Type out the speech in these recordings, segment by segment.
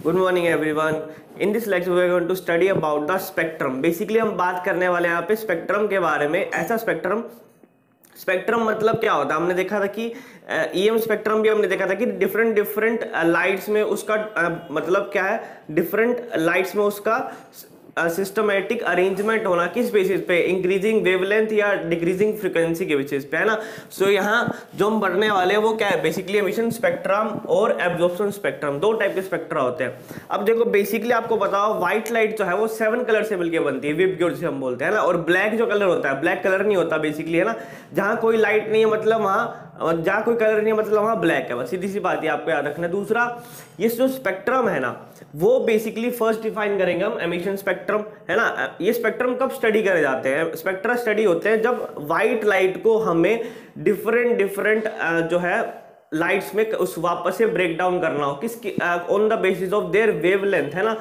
Good morning everyone. In this lecture we are going to study about the spectrum. Basically हम बात करने वाले हैं यहाँ पे स्पेक्ट्रम के बारे में। ऐसा स्पेक्ट्रम मतलब क्या होता है, हमने देखा था कि ईएम स्पेक्ट्रम भी हमने देखा था कि डिफरेंट डिफरेंट लाइट्स में उसका मतलब क्या है, डिफरेंट लाइट्स में उसका सिस्टमेटिक अरेंजमेंट होना किस बेसिस पे, इंक्रीजिंग वेवलेंथ या डिक्रीजिंग फ्रीक्वेंसी के बेसिस पे, है ना। सो यहाँ जो हम पढ़ने वाले हैं वो क्या है, बेसिकली एमिशन स्पेक्ट्रम और एब्जॉर्प्शन स्पेक्ट्रम, दो टाइप के स्पेक्ट्रा होते हैं। अब देखो बेसिकली आपको बताओ, व्हाइट लाइट जो है वो 7 कलर से मिलकर बनती है, विबग्योर से हम बोलते हैं ना। और ब्लैक जो कलर होता है, ब्लैक कलर नहीं होता बेसिकली, है ना। जहाँ कोई लाइट नहीं है मतलब वहाँ, जहाँ कोई कलर नहीं है मतलब वहाँ ब्लैक है, बस सीधी सी बात है, आपको याद रखना है। दूसरा, ये जो स्पेक्ट्रम है ना, वो बेसिकली फर्स्ट डिफाइन करेंगे हम एमिशन स्पेक्ट्रम, है ना। ये स्पेक्ट्रम कब स्टडी करे जाते हैं, स्पेक्ट्रा स्टडी होते हैं जब व्हाइट लाइट को हमें डिफरेंट जो है लाइट्स में उस वापस से ब्रेक डाउन करना हो, किसकी, on the basis of their wavelength, है ना।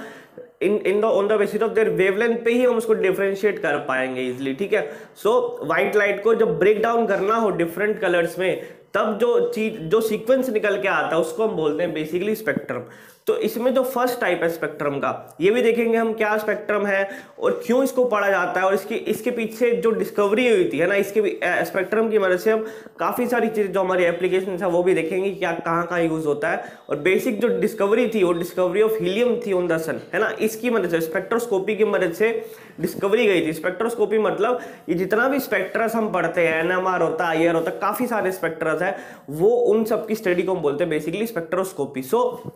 On the basis of their wavelength पे ही हम उसको डिफरेंशिएट कर पाएंगे इजिली, ठीक है। सो व्हाइट लाइट को जब ब्रेक डाउन करना हो डिफरेंट कलर्स में, तब जो सीक्वेंस निकल के आता है उसको हम बोलते हैं बेसिकली स्पेक्ट्रम। तो इसमें जो फर्स्ट टाइप है स्पेक्ट्रम का, ये भी देखेंगे हम क्या स्पेक्ट्रम है और क्यों इसको पढ़ा जाता है, और इसके पीछे जो डिस्कवरी हुई थी, है ना, इसके स्पेक्ट्रम की मदद से हम काफ़ी सारी चीज़ें जो हमारी एप्लीकेशन है वो भी देखेंगे क्या कहाँ कहाँ यूज़ होता है। और बेसिक जो डिस्कवरी थी वो डिस्कवरी ऑफ हीलियम थी ऑन द सन, है ना। इसकी मदद से, स्पेक्ट्रोस्कोपी की मदद से डिस्कवरी गई थी। स्पेक्ट्रोस्कोपी मतलब ये जितना भी स्पेक्ट्रस हम पढ़ते हैं, एनएमआर होता है, आईआर होता है, काफ़ी सारे स्पेक्ट्रस है, वो उन सब की स्टडी को हम बोलते हैं बेसिकली स्पेक्ट्रोस्कोपी। सो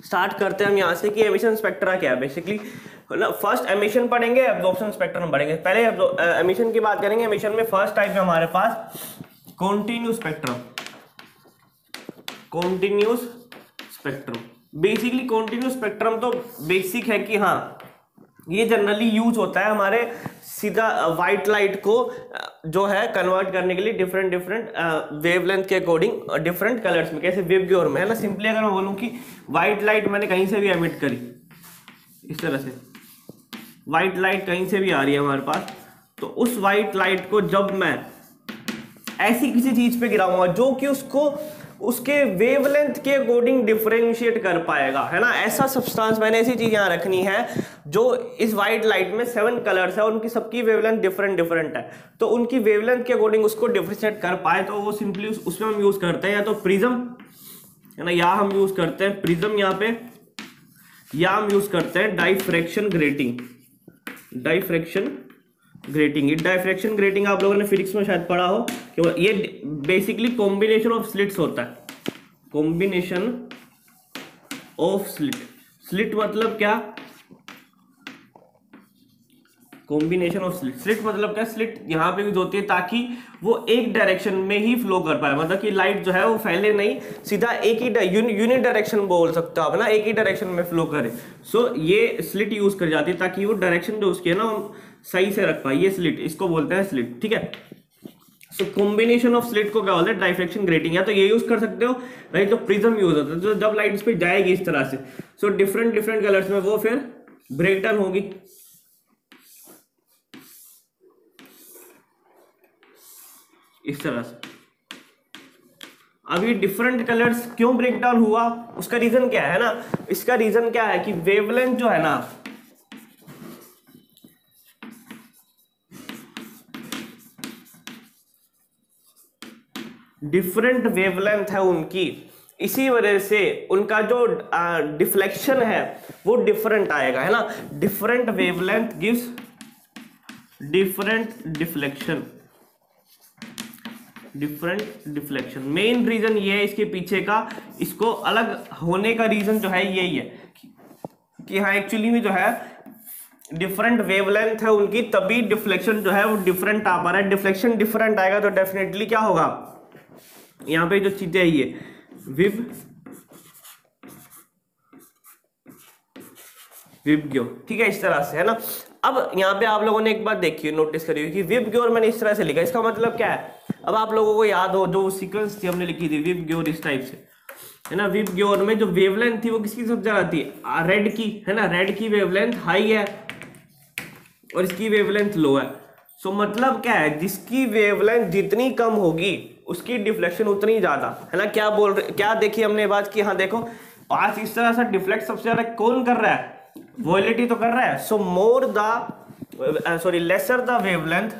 स्टार्ट करते हैं हम यहाँ से कि एमिशन स्पेक्ट्रा क्या है बेसिकली, ना। फर्स्ट एमिशन पढ़ेंगे, एब्जॉर्प्शन स्पेक्ट्रम पढ़ेंगे। पहले एमिशन की बात करेंगे। एमिशन में फर्स्ट टाइप है हमारे पास continuous spectrum. Continuous spectrum, basically continuous spectrum तो बेसिक है कि हाँ, ये जनरली यूज होता है हमारे सीधा व्हाइट लाइट को जो है कन्वर्ट करने के लिए डिफरेंट वेवलेंथ के अकॉर्डिंग डिफरेंट कलर्स में, कैसे विबग्योर में, है ना। सिंपली अगर मैं बोलूँ कि व्हाइट लाइट मैंने कहीं से भी एमिट करी, इस तरह से व्हाइट लाइट कहीं से भी आ रही है हमारे पास, तो उस व्हाइट लाइट को जब मैं ऐसी किसी चीज पे गिराऊंगा जो कि उसके वेवलेंथ के अकॉर्डिंग डिफरेंशिएट कर पाएगा, है ना। ऐसा सब्सटेंस, मैंने ऐसी चीज यहाँ रखनी है जो इस व्हाइट लाइट में 7 कलर्स है, उनकी सबकी वेवलेंथ डिफरेंट है, तो उनकी वेवलेंथ के अकॉर्डिंग उसको डिफरेंशिएट कर पाए, तो वो सिंपली उसमें हम यूज करते हैं या तो प्रिज्म, है ना, या हम यूज करते हैं प्रिज्म यहाँ पे, या हम यूज करते हैं डाइफ्रैक्शन ग्रेटिंग। ये डाइफ्रैक्शन ग्रेटिंग आप लोगों ने फिजिक्स में शायद पढ़ा हो कि ये बेसिकली कॉम्बिनेशन ऑफ स्लिट्स होता है। कॉम्बिनेशन ऑफ स्लिट मतलब क्या, कॉम्बिनेशन ऑफ स्लिट मतलब क्या, स्लिट यहाँ पे यूज होती है ताकि वो एक डायरेक्शन में ही फ्लो कर पाए, मतलब कि लाइट जो है वो फैले नहीं, सीधा एक ही यूनिट डायरेक्शन बोल सकते हो आप, ना, एक ही डायरेक्शन में फ्लो करे। सो ये स्लिट यूज कर जाती है ताकि वो डायरेक्शन जो उसकी है ना सही से रख पाए, ये स्लिट, इसको बोलते हैं स्लिट, ठीक है। सो कॉम्बिनेशन ऑफ स्लिट को क्या बोलते हैं, डाइफ्रैक्शन ग्रेटिंग। या तो ये यूज कर सकते हो, नहीं तो प्रिज्म यूज होता है, तो जब लाइट इस पे जाएगी इस तरह से, सो डिफरेंट कलर्स में वो फिर ब्रेक डाउन होगी, इस तरह से। अब ये डिफरेंट कलर्स क्यों ब्रेक डाउन हुआ, उसका रीजन क्या है ना, इसका रीजन क्या है कि वेवलेंथ जो है ना, डिफरेंट वेवलेंथ है उनकी, इसी वजह से उनका जो डिफ्लेक्शन है वो डिफरेंट आएगा, है ना। Different wavelength gives different deflection. Main reason ये है इसके पीछे का, इसको अलग होने का रीजन जो है यही है कि हाँ, एक्चुअली में जो है डिफरेंट वेवलेंथ है उनकी, तभी डिफ्लेक्शन जो है वो डिफरेंट आ पा रहा है। डिफ्लेक्शन डिफरेंट आएगा तो डेफिनेटली क्या होगा, यहाँ पे जो चीजें है ये विबग्योर, ठीक है, इस तरह से, है ना। अब यहाँ पे आप लोगों ने एक बात देखी, नोटिस करी हुई कि विबग्योर मैंने इस तरह से लिखा, इसका मतलब क्या है। अब आप लोगों को याद हो जो सीक्वेंस थी हमने लिखी थी विबग्योर इस टाइप से, है ना। विबग्योर में जो वेवलेंथ थी वो किसकी सब जा रही थी, रेड की, है ना। रेड की वेवलेंथ हाई है और इसकी वेवलेंथ लो है। सो मतलब क्या है, जिसकी वेवलेंथ जितनी कम होगी उसकी डिफ्लेक्शन उतनी ज्यादा, है ना। क्या बोल रहे, क्या देखी हमने बात की, हाँ देखो पास इस तरह से डिफ्लेक्ट सबसे ज्यादा कौन कर रहा है? वॉयलेट ही तो कर रहा है। So more the sorry lesser the wavelength,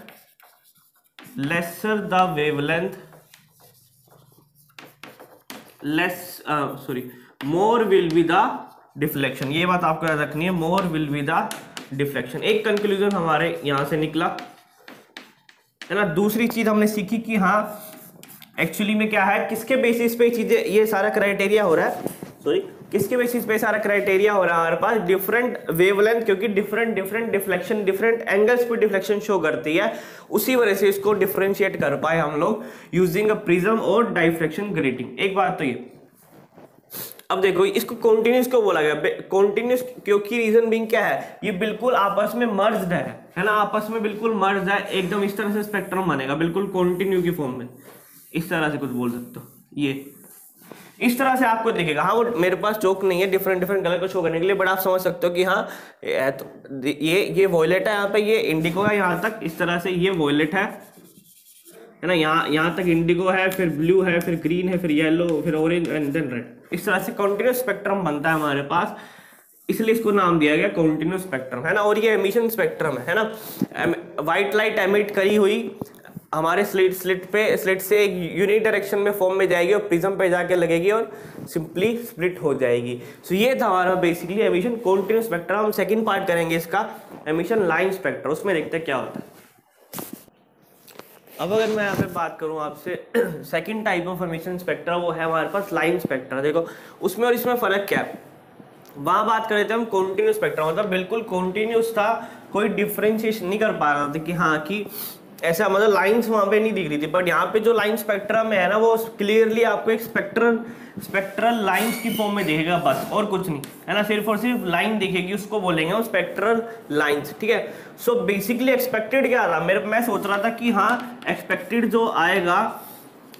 more will be the deflection. ये बात आपको याद रखनी है, more will be the deflection. एक कंक्लूजन हमारे यहां से निकला है ना। दूसरी चीज हमने सीखी कि हाँ एक्चुअली में क्या है, किसके बेसिस पे चीजें, ये सारा क्राइटेरिया हो रहा है, सॉरी किसके बेसिस पे सारा क्राइटेरिया हो रहा है हमारे पास, डिफरेंट वेवलेंथ, क्योंकि डिफरेंट डिफ्लेक्शन डिफरेंट एंगल्स पे डिफ्लेक्शन शो करती है, उसी वजह से इसको डिफरेंशिएट कर पाए हम लोग यूजिंग अ प्रिज्म और डाइफ्रैक्शन ग्रेटिंग। एक बात तो ये, अब देखो इसको कॉन्टिन्यूस क्यों बोला गया? कॉन्टिन्यूस क्योंकि रीजन बीइंग क्या है, ये बिल्कुल आपस में मर्ज्ड है ना, आपस में बिल्कुल मर्ज है, एकदम इस तरह से स्पेक्ट्रम बनेगा बिल्कुल कॉन्टिन्यू की फॉर्म में, इस तरह से कुछ बोल सकते हो, ये इस तरह से आपको दिखेगा। हाँ वो मेरे पास चौक नहीं है डिफरेंट कलर को शो करने के लिए, बट आप समझ सकते हो कि हाँ तो ये वॉयलेट है, यहाँ पे ये इंडिगो है, यहाँ तक इस तरह से ये वॉयलेट है ना, यहाँ तक इंडिगो है, फिर ब्लू है, फिर ग्रीन है, फिर येलो, फिर ऑरेंज एंड देन रेड। इस तरह से कॉन्टिन्यूस स्पेक्ट्रम बनता है हमारे पास, इसलिए इसको नाम दिया गया कॉन्टिन्यूस स्पेक्ट्रम है ना। और ये एमिशन स्पेक्ट्रम है ना, व्हाइट लाइट एमिट करी हुई हमारे स्लिट से एक यूनिक डायरेक्शन में फॉर्म में जाएगी और प्रिज्म पे जाके लगेगी और सिंपली स्प्लिट हो जाएगी। सो ये था हमारा बेसिकली एमिशन कॉन्टिन्यूस स्पेक्ट्रम। हम सेकंड पार्ट करेंगे इसका, एमिशन लाइन स्पेक्ट्रम, उसमें देखते हैं क्या होता है। अब अगर मैं यहाँ पे बात करूँ आपसे second type of emission spectra, वो है हमारे पास लाइन स्पेक्ट्रा। देखो उसमें और इसमें फर्क क्या है, वहां बात कर रहे थे हम कॉन्टिन्यूस स्पेक्ट्रा, मतलब बिल्कुल कॉन्टिन्यूस था, कोई डिफरेंशिएशन नहीं कर पा रहा था कि हाँ कि ऐसा, मतलब लाइंस वहां पे नहीं दिख रही थी। बट यहाँ पे जो लाइन स्पेक्ट्रम में है ना, वो क्लियरली आपको एक स्पेक्ट्रल लाइंस की फॉर्म में दिखेगा बस, और कुछ नहीं है ना, सिर्फ और सिर्फ लाइन दिखेगी, उसको बोलेंगे वो स्पेक्ट्रल लाइंस, ठीक है। सो बेसिकली एक्सपेक्टेड क्या था मैं सोच रहा था कि हाँ एक्सपेक्टेड जो आएगा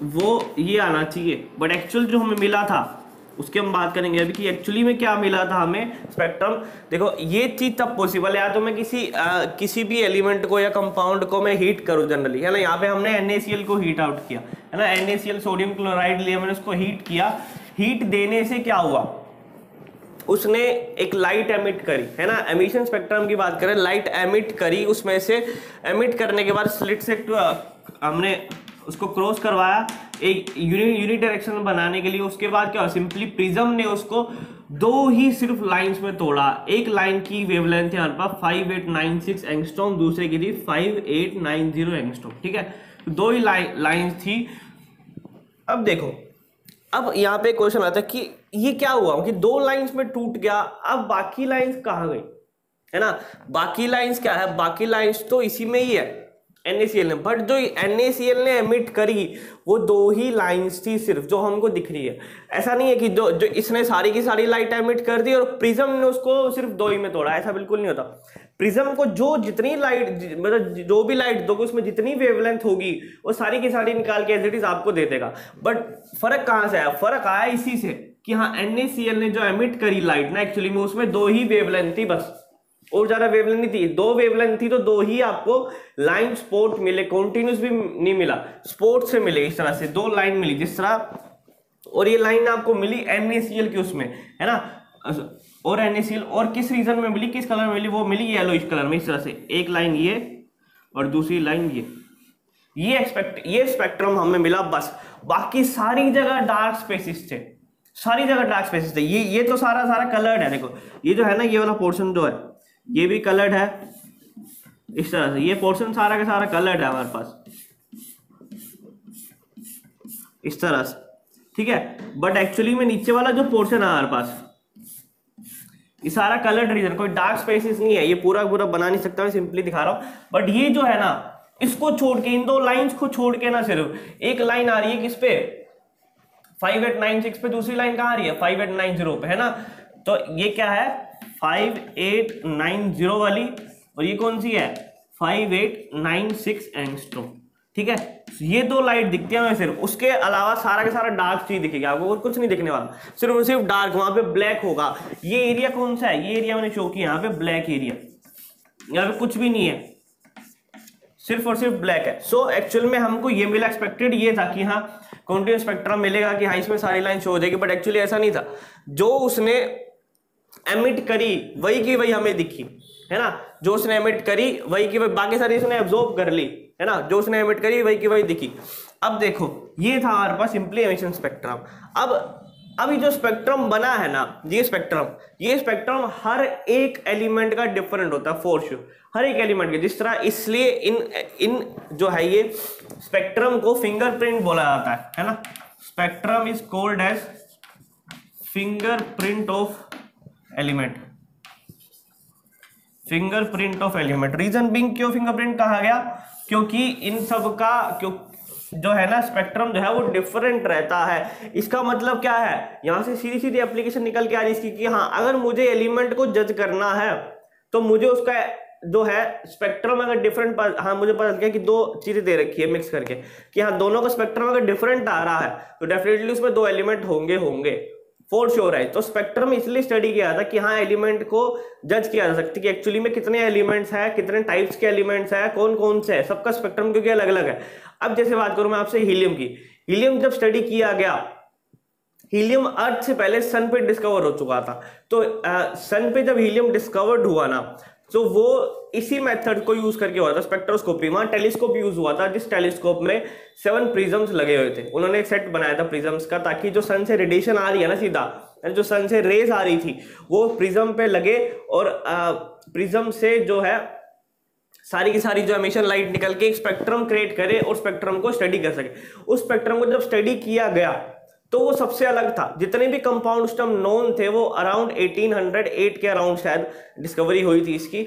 वो ये आना चाहिए, बट एक्चुअल जो हमें मिला था उसकी हम बात करेंगे अभी कि एक्चुअली में क्या मिला था हमें स्पेक्ट्रम। देखो ये चीज तब पॉसिबल है या तो मैं किसी भी एलिमेंट को या कंपाउंड को मैं हीट करूं जनरली, है ना। यहाँ पे हमने NaCl को हीट आउट किया है ना, NaCl सोडियम क्लोराइड लिया, मैंने उसको हीट किया, हीट देने से क्या हुआ, उसने एक लाइट एमिट करी है ना। एमिशन स्पेक्ट्रम की बात करें, लाइट एमिट करी, उसमें से एमिट करने के बाद स्लिट से हमने उसको क्रॉस करवाया एक यूनिट डायरेक्शन बनाने के लिए। उसके बाद क्या, सिंपली प्रिज्म ने उसको दो ही सिर्फ लाइंस में तोड़ा। एक लाइन की वेवलेंथ यहाँ पर 5896 एंगस्ट्रॉम, दूसरे की थी 5890 एंगस्ट्रॉम, ठीक है, दो ही लाइंस थी। अब देखो, अब यहाँ पे क्वेश्चन आता है कि ये क्या हुआ कि दो लाइंस में टूट गया, अब बाकी लाइंस कहाँ गई, है ना। बाकी लाइंस क्या है, बाकी लाइंस तो इसी में ही है NaCl ने, बट जो NaCl ने एमिट करी वो दो ही लाइंस थी सिर्फ जो हमको दिख रही है। ऐसा नहीं है कि जो इसने सारी की सारी लाइट एमिट कर दी और प्रिज्म ने उसको सिर्फ दो ही में तोड़ा, ऐसा बिल्कुल नहीं होता। प्रिज्म को जो जितनी लाइट, मतलब जो भी लाइट दोगे उसमें जितनी वेवलेंथ होगी वो सारी की सारी निकाल के एज इट इज आपको दे देगा। बट फर्क कहाँ से आया, फर्क आया इसी से कि हाँ NaCl ने जो एमिट करी लाइट ना, एक्चुअली में उसमें दो ही वेवलेंथ थी बस, और ज्यादा वेवलेंथ नहीं थी, दो वेवलेंथ थी तो दो ही आपको लाइन स्पॉट मिले, कॉन्टिन्यूस भी नहीं मिला, स्पॉट से मिले, इस तरह से दो लाइन मिली जिस तरह। और ये लाइन आपको मिली NaCl की उसमें, है ना, और NaCl और किस रीजन में मिली, किस कलर में मिली, वो मिली येलोइश कलर में, इस तरह से एक लाइन ये और दूसरी लाइन ये स्पेक्ट्रम हमें मिला बस। बाकी सारी जगह डार्क स्पेसिस थे, सारी जगह डार्क स्पेसिस थे। ये तो सारा कलर्ड है। देखो ये जो है ना, ये वाला पोर्शन जो है ये भी कलर्ड है, इस तरह से ये पोर्शन सारा का सारा कलर्ड है हमारे पास, इस तरह से, ठीक है। बट एक्चुअली में नीचे वाला जो पोर्शन है हमारे पास, ये सारा कलर्ड रीजन, कोई डार्क स्पेसिस नहीं है। ये पूरा बना नहीं सकता, मैं सिंपली दिखा रहा हूं। बट ये जो है ना, इसको छोड़ के, इन दो लाइंस को छोड़ के ना, सिर्फ एक लाइन आ रही है किस पे, 5896 पे, दूसरी लाइन कहाँ आ रही है 5890 पे, है ना। तो ये क्या है 5890 वाली, और ये कौन सी है 5896 एंगस्ट्रॉम, ठीक है। ये दो लाइट दिखती है हमें सिर्फ, उसके अलावा सारा का सारा डार्क चीज दिखेगा आपको, और कुछ नहीं दिखने वाला, सिर्फ डार्क, वहां पे ब्लैक होगा। ये एरिया कौन सा है, ये एरिया मैंने शो किया यहाँ पे ब्लैक एरिया, यहाँ पे कुछ भी नहीं है, सिर्फ और सिर्फ ब्लैक है। सो एक्चुअल में हमको ये मिला, एक्सपेक्टेड ये था कि हाँ कॉन्टिन्यूस स्पेक्ट्रम मिलेगा कि हाँ इसमें सारी लाइन शो हो जाएगी, बट एक्चुअली ऐसा नहीं था। जो उसने एमिट करी वही की वही हमें दिखी, है ना, जो उसने एमिट करी वही की वही, बाकी सारी उसने एब्जॉर्ब कर ली, है ना, जो उसने एमिट करी वही की वही दिखी। अब देखो ये था हमारे पास सिंपली एमिशन स्पेक्ट्रम। अब अभी जो स्पेक्ट्रम बना है ना, ये स्पेक्ट्रम हर एक एलिमेंट का डिफरेंट होता है फॉर श्योर, हर एक एलिमेंट के जिस तरह, इसलिए इन जो है ये स्पेक्ट्रम को फिंगरप्रिंट बोला जाता है ना। Spectrum is called as fingerprint of element, fingerprint of element. Reason being क्यों फिंगरप्रिंट कहा गया, क्योंकि इन सब का जो है ना स्पेक्ट्रम जो है वो डिफरेंट रहता है। इसका मतलब क्या है, यहां से सीधी सीधी एप्लीकेशन निकल के आ रही है इसकी कि हाँ अगर मुझे एलिमेंट को जज करना है तो मुझे उसका जो है स्पेक्ट्रम अगर डिफरेंट, हाँ मुझे पता चल गया कि दो चीजें दे रखी है मिक्स करके कि हाँ दोनों का स्पेक्ट्रम अगर डिफरेंट आ रहा है तो डेफिनेटली उसमें दो एलिमेंट होंगे फॉर श्योर है। तो स्पेक्ट्रम इसलिए स्टडी किया था कि हाँ एलिमेंट को जज किया जा सकता है कि एक्चुअली में कितने एलिमेंट्स है, कितने टाइप्स के एलिमेंट्स है, कौन कौन से है, सबका स्पेक्ट्रम क्योंकि अलग अलग है। अब जैसे बात करूं मैं आपसे हीलियम की, हीलियम जब स्टडी किया गया, हीलियम अर्थ से पहले सन पे डिस्कवर हो चुका था। तो सन पे जब हीलियम डिस्कवर्ड हुआ ना तो वो इसी मेथड को यूज करके हुआ था स्पेक्ट्रोस्कोपी। वहां टेलीस्कोप यूज हुआ था जिस टेलीस्कोप में 7 प्रिज्म्स लगे हुए थे। उन्होंने एक सेट बनाया था प्रिज्म्स का ताकि जो सन से रेडिएशन आ रही है ना सीधा, जो सन से रेज आ रही थी वो प्रिज्म पे लगे और प्रिज्म से जो है सारी की सारी जो एमिशन लाइट निकल के एक स्पेक्ट्रम क्रिएट करे और स्पेक्ट्रम को स्टडी कर सके। उस स्पेक्ट्रम को जब स्टडी किया गया तो वो सबसे अलग था। जितने भी कंपाउंड उस टाइम नोन थे वो अराउंड 1808 के अराउंड शायद डिस्कवरी हुई थी इसकी।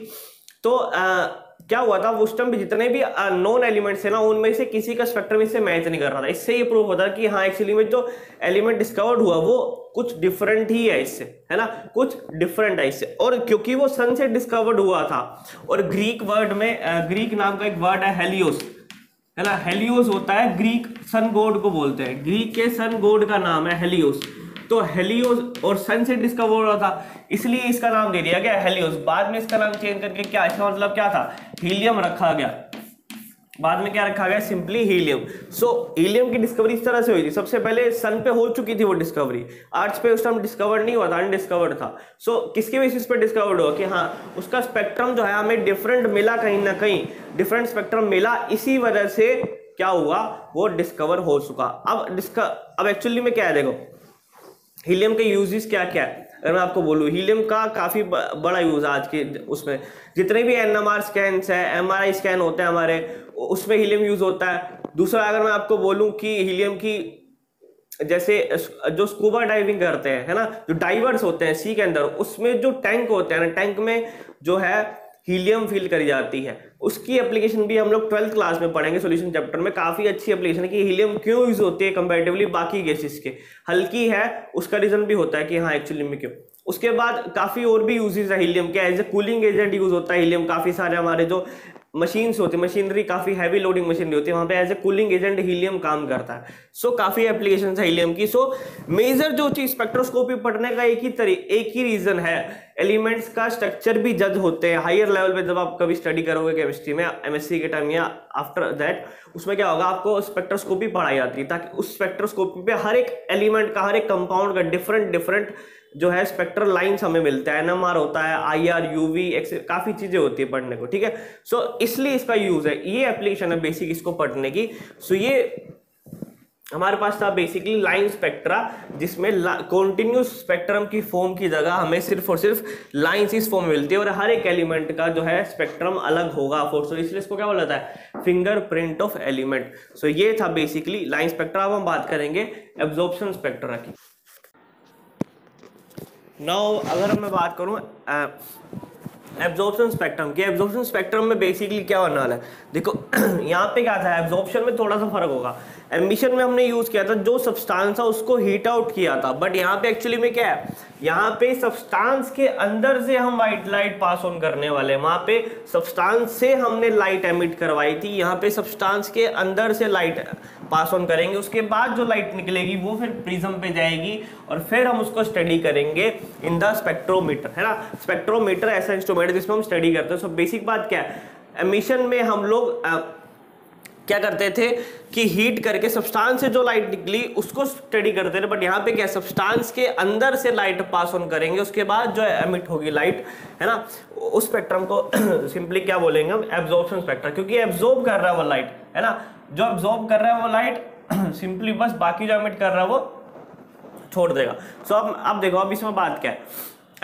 तो क्या हुआ था उस टाइम भी जितने भी नॉन एलिमेंट्स है ना उनमें से किसी का स्पेक्ट्रम इससे मैच नहीं कर रहा था। इससे ये प्रूव होता है कि हाँ एक्चुअली में जो एलिमेंट डिस्कवर्ड हुआ वो कुछ डिफरेंट ही है इससे, है ना, कुछ डिफरेंट है इससे। और क्योंकि वो सन से डिस्कवर्ड हुआ था और ग्रीक वर्ड में ग्रीक नाम का एक वर्ड है हेलियोस, है ना, हेलियोस होता है ग्रीक सन गॉड को बोलते हैं, ग्रीक के सन गॉड का नाम है हेलियोस। तो हेलियोस और सन से डिस्कवर हुआ था इसलिए इसका नाम दे दिया गया हेलियोस। बाद में इसका नाम चेंज करके क्या, इसका मतलब क्या था, हीलियम रखा गया। बाद में क्या रखा गया, सिंपली हीलियम। सो हीलियम की डिस्कवरी इस तरह से हुई थी। सबसे पहले सन पे हो चुकी थी वो डिस्कवरी, अर्थ पे उस टाइम डिस्कवर नहीं हुआ था, अनडिस्कवर्ड था। सो किसके बेसिस पे डिस्कवर्ड हुआ कि हाँ उसका स्पेक्ट्रम जो है हमें डिफरेंट मिला, कहीं ना कहीं डिफरेंट स्पेक्ट्रम मिला, इसी वजह से क्या हुआ वो डिस्कवर हो चुका। अब एक्चुअली में क्या है, देखो हीलियम के यूजेस क्या क्या है। अगर मैं आपको बोलूँ हीलियम का काफ़ी बड़ा यूज़ आज के उसमें जितने भी NMR स्कैन्स है, MRI स्कैन होते हैं हमारे, उसमें हीलियम यूज़ होता है। दूसरा अगर मैं आपको बोलूँ कि हीलियम की जैसे जो स्कूबा डाइविंग करते हैं, है ना, जो डाइवर्स होते हैं सी के अंदर, उसमें जो टैंक होते हैं ना, टैंक में जो है हीलियम फिल करी जाती है, उसकी एप्लीकेशन भी हम लोग 12th क्लास में पढ़ेंगे सॉल्यूशन चैप्टर में। काफ़ी अच्छी एप्लीकेशन है कि हीलियम क्यों यूज होती है कंपैरेटिवली बाकी गैसेस के। हल्की है उसका रीजन भी होता है कि हाँ एक्चुअली में क्यों। उसके बाद काफ़ी और भी यूजेस है हीलियम के, as a cooling agent use होता है हीलियम। काफ़ी सारे हमारे जो मशीन्स होती है, मशीनरी काफ़ी हैवी लोडिंग मशीनरी होती है, वहाँ पे as a cooling agent helium काम करता है। सो काफ़ी एप्लीकेशन है हीलियम की। सो मेजर जो चीज़ स्पेक्ट्रोस्कोपी पढ़ने का एक ही रीज़न है, एलिमेंट्स का स्ट्रक्चर भी जज होते हैं हायर लेवल पे। जब आप कभी स्टडी करोगे केमिस्ट्री में MSc के टाइम या आफ्टर दैट, उसमें क्या होगा आपको स्पेक्ट्रोस्कोपी पढ़ाई जाती है ताकि उस स्पेक्ट्रोस्कोपी पे हर एक एलिमेंट का, हर एक कंपाउंड का डिफरेंट जो है स्पेक्ट्रल लाइंस हमें मिलता है। NMR होता है, IR, UV, काफ़ी चीज़ें होती है पढ़ने को, ठीक है। सो इसलिए इसका यूज़ है, ये एप्लीकेशन है बेसिक इसको पढ़ने की। सो ये हमारे पास था बेसिकली लाइन स्पेक्ट्रा, जिसमें कॉन्टिन्यूस स्पेक्ट्रम की फॉर्म की जगह हमें सिर्फ और सिर्फ लाइंस इस फॉर्म में मिलती है और हर एक एलिमेंट का जो है स्पेक्ट्रम अलग होगा फॉर, इसलिए इसको क्या बोला जाता है, फिंगरप्रिंट ऑफ एलिमेंट। सो ये था बेसिकली लाइन स्पेक्ट्रा। अब हम बात करेंगे एब्जॉर्प्शन स्पेक्ट्रा की। नाउ अगर मैं बात करूं एब्जॉर्प्शन स्पेक्ट्रम की, एब्जॉर्प्शन स्पेक्ट्रम में बेसिकली क्या होने वाला है, देखो यहाँ पे क्या था, एब्जॉर्प्शन में थोड़ा सा फर्क होगा। एमिशन में हमने यूज किया था जो सब्सटेंस था उसको हीट आउट किया था, बट यहाँ पे एक्चुअली में क्या है, यहाँ पे सब्सटेंस के अंदर से हम व्हाइट लाइट पास ऑन करने वाले हैं। वहां पे सब्सटेंस से हमने लाइट एमिट करवाई थी, यहाँ पे सब्सटेंस के अंदर से लाइट पास ऑन करेंगे। उसके बाद जो लाइट निकलेगी वो फिर प्रिज्म पे जाएगी और फिर हम उसको स्टडी करेंगे इन द स्पेक्ट्रोमीटर, है ना। स्पेक्ट्रोमीटर ऐसा इंस्ट्रूमेंट है जिसमें हम स्टडी करते हैं। सो बेसिक बात क्या है, एमिशन में हम लोग क्या करते थे कि हीट करके सब्सटेंस से जो लाइट निकली उसको स्टडी करते थे, बट यहाँ पे क्या सब्सटेंस के अंदर से लाइट पास ऑन करेंगे, उसके बाद जो एमिट होगी लाइट, है ना, उस स्पेक्ट्रम को सिंपली क्या बोलेंगे हम, एब्जॉर्प्शन स्पेक्ट्रम, क्योंकि एब्जॉर्ब कर रहा है वो लाइट, है ना, जो एब्जॉर्ब कर रहा है वो लाइट सिंपली बस बाकी जो एमिट कर रहा है वो छोड़ देगा। सो अब देखो, अब इसमें बात क्या है,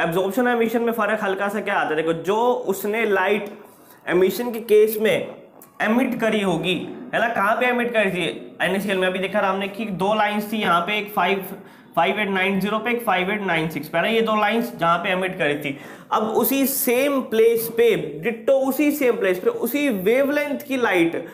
एब्जॉर्प्शन और एमिशन में फर्क हल्का सा क्या आता है, देखो जो उसने लाइट एमिशन के केस में एमिट करी होगी, है ना, कहाँ पे एमिट करी थी NaCl में, अभी देखा हमने कि दो लाइंस थी यहाँ पे, एक 5890 पे, एक 5896 पे, ना, ये दो लाइंस जहाँ पे एमिट करी थी। अब उसी सेम प्लेस पे डिट्टो उसी सेम प्लेस पे उसी वेवलेंथ की लाइट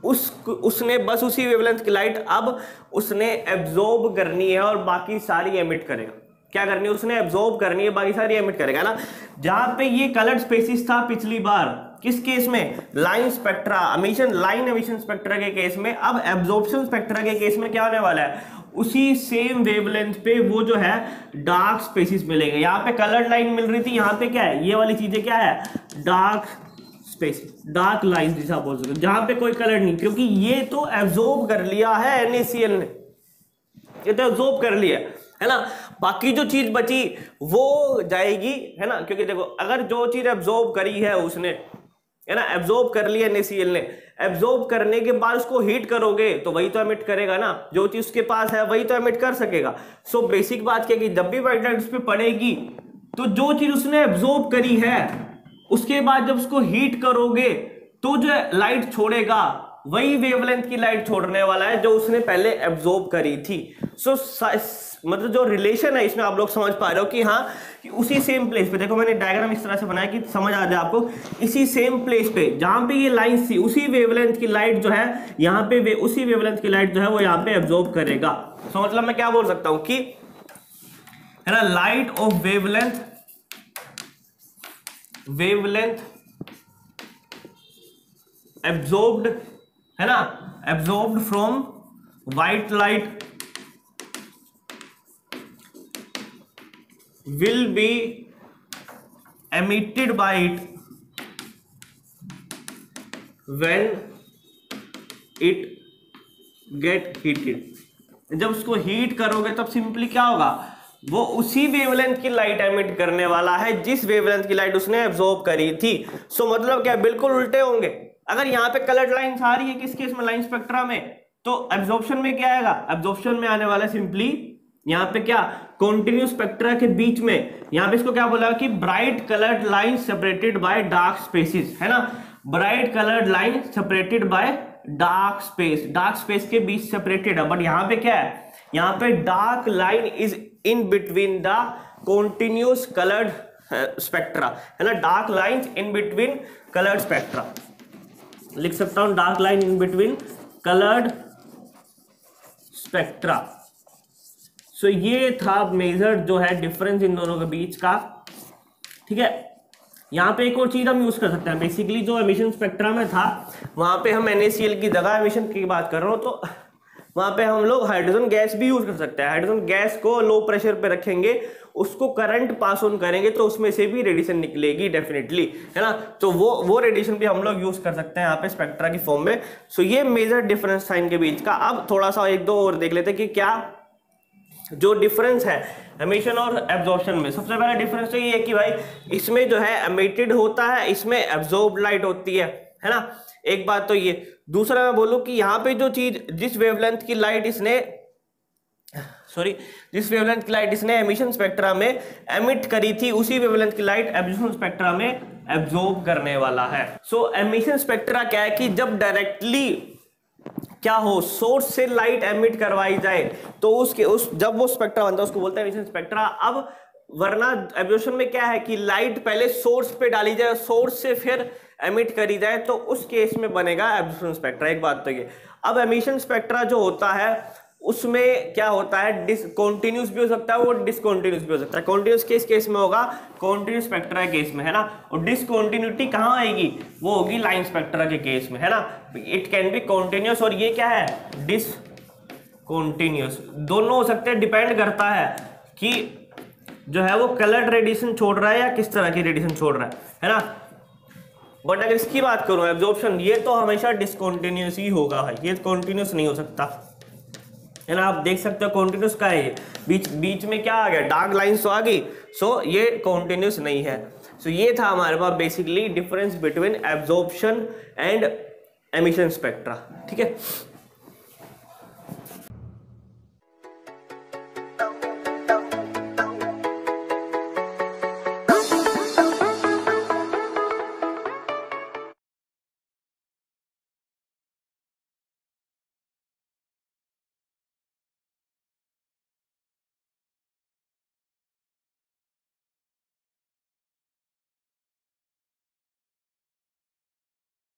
उसने बस उसी वेवलेंथ की लाइट अब उसने एब्जॉर्ब करनी है और बाकी सारी एमिट करेगा। क्या करनी है उसने, एब्जॉर्ब करनी है, बाकी सारी एमिट करेगा ना। जहां पे ये कलर्ड स्पेसिस था पिछली बार, किस केस में, line spectra emission, line emission spectra के केस में, अब एब्जॉर्प्शन स्पेक्ट्रा के केस में क्या होने वाला है, उसी सेम वेवलेंथ पे वो जो है डार्क स्पेसिस मिलेंगे। यहाँ पे कलर्ड लाइन मिल रही थी, यहाँ पे क्या है, ये वाली चीजें क्या है, डार्क स्पेसिस, डार्क लाइन जैसा बोल सकते, जहां पे कोई कलर नहीं, क्योंकि ये तो एब्जॉर्ब कर लिया है NaCl ने, ये तो एब्जॉर्ब कर लिया है ना। बाकी जो चीज बची वो जाएगी, है ना, क्योंकि देखो अगर जो चीज एब्जॉर्ब करी है उसने, है ना, एब्जॉर्ब कर लिया NaCl ने, एब्जॉर्ब करने के बाद उसको हीट करोगे तो वही तो एमिट करेगा ना, जो चीज उसके पास है वही तो एमिट कर सकेगा। सो बेसिक बात क्या कि जब भी व्हाइट लाइट उस पर पड़ेगी तो जो चीज उसने एब्जॉर्ब करी है उसके बाद जब उसको हीट करोगे तो जो लाइट छोड़ेगा वही वेवलेंथ की लाइट छोड़ने वाला है जो उसने पहले एब्जॉर्ब करी थी। सो मतलब जो रिलेशन है इसमें आप लोग समझ पा रहे हो कि हाँ कि उसी सेम प्लेस पे, देखो मैंने डायग्राम इस तरह से बनाया कि समझ आ जाए आपको, इसी सेम प्लेस पे जहां पे ये लाइन थी उसी वेवलेंथ की लाइट जो है यहाँ पे उसी वेवलेंथ की लाइट जो है वो यहाँ पे एब्जॉर्ब करेगा। सो मतलब मैं क्या बोल सकता हूं कि, है ना, लाइट ऑफ वेवलेंथ एब्जॉर्ब्ड, है ना, absorbed from white light will be emitted by it when it get heated। जब उसको हीट करोगे तब सिंपली क्या होगा, वो उसी वेवलेंथ की लाइट एमिट करने वाला है जिस वेवलेंथ की लाइट उसने एब्जॉर्ब करी थी। सो मतलब क्या, बिल्कुल उल्टे होंगे। अगर यहाँ पे कलर्ड लाइंस आ रही है किस केस में, लाइन स्पेक्ट्रा में, तो एब्जॉर्प्शन में क्या आएगा, एब्जॉर्प्शन में आने वाला सिंपली यहाँ पे क्या, कॉन्टिन्यूस स्पेक्ट्रा के बीच में, यहाँ पे इसको क्या बोला कि bright coloured line separated by dark spaces, है ना, bright coloured line separated by dark space, dark space के बीच सेपरेटेड है। बट यहाँ पे क्या है, यहाँ पे dark line is in between the continuous coloured spectra, है ना, dark line in between coloured spectra, लिख सकता हूं dark line in between coloured spectra. So ये था मेजर जो है डिफरेंस इन दोनों के बीच का, ठीक है। यहाँ पे एक और चीज हम यूज कर सकते हैं, बेसिकली जो एमिशन स्पेक्ट्रा में था वहां पे हम NaCl की जगह एमिशन की बात कर रहा हूँ, तो वहां पे हम लोग हाइड्रोजन गैस भी यूज कर सकते हैं। हाइड्रोजन गैस को लो प्रेशर पे रखेंगे, उसको करंट पास ऑन करेंगे तो उसमें से भी रेडिएशन निकलेगी डेफिनेटली, है ना, तो वो रेडिएशन भी हम लोग यूज कर सकते हैं यहाँ पे स्पेक्ट्रा की फॉर्म में। सो ये मेजर डिफरेंस था इनके बीच का। अब थोड़ा सा एक दो और देख लेते हैं कि क्या जो डिफरेंस है एमिशन और एब्जॉर्प्शन में। सबसे पहला डिफरेंस तो ये है कि भाई इसमें जो है एमिटेड होता है, इसमें एब्जॉर्ब लाइट होती है ना, एक बात तो ये। दूसरा मैं बोलूं कि यहाँ पे जो चीज जिस वेवलेंथ की लाइट इसने एमिशन स्पेक्ट्रा में एमिट करी थी उसी वेवलेंथ की लाइट एब्जॉर्प्शन स्पेक्ट्रा में एब्जॉर्ब करने वाला है। सो एमिशन स्पेक्ट्रा क्या है कि जब डायरेक्टली क्या हो, सोर्स से लाइट एमिट करवाई जाए तो जब वो स्पेक्ट्रा बनता है उसको बोलते हैं एमिशन स्पेक्ट्रा। अब वरना एब्जॉर्प्शन में क्या है कि लाइट पहले सोर्स पे डाली जाए, सोर्स से फिर एमिट करी जाए, तो उस केस में बनेगा एब्जॉर्प्शन स्पेक्ट्रा। एक बात तो ये। अब एमिशन स्पेक्ट्रा जो होता है उसमें क्या होता है, डिसकंटिन्यूस भी हो सकता है, वो डिसकंटिन्यूस भी हो सकता है। कॉन्टिन्यूस किस केस में होगा, कॉन्टिन्यूस स्पेक्ट्रा केस में, है ना, और डिसकंटिन्यूटी कहाँ आएगी, वो होगी लाइन स्पेक्ट्रा के केस में, है ना। इट कैन बी कॉन्टिन्यूस और ये क्या है, डिसकंटिन्यूस, दोनों हो सकते हैं। डिपेंड करता है कि जो है वो कलर्ड रेडिएशन छोड़ रहा है या किस तरह की रेडिएशन छोड़ रहा है ना। बट अगर इसकी बात करूं एब्जॉर्प्शन, ये तो हमेशा डिसकंटिन्यूस ही होगा भाई, ये कॉन्टिन्यूस नहीं हो सकता है ना। आप देख सकते हो कॉन्टिन्यूस का है ये, बीच बीच में क्या आ गया, डार्क लाइन्स तो आ गई, सो ये कॉन्टिन्यूस नहीं है। सो ये था हमारे पास basically difference between absorption and emission spectra, ठीक है।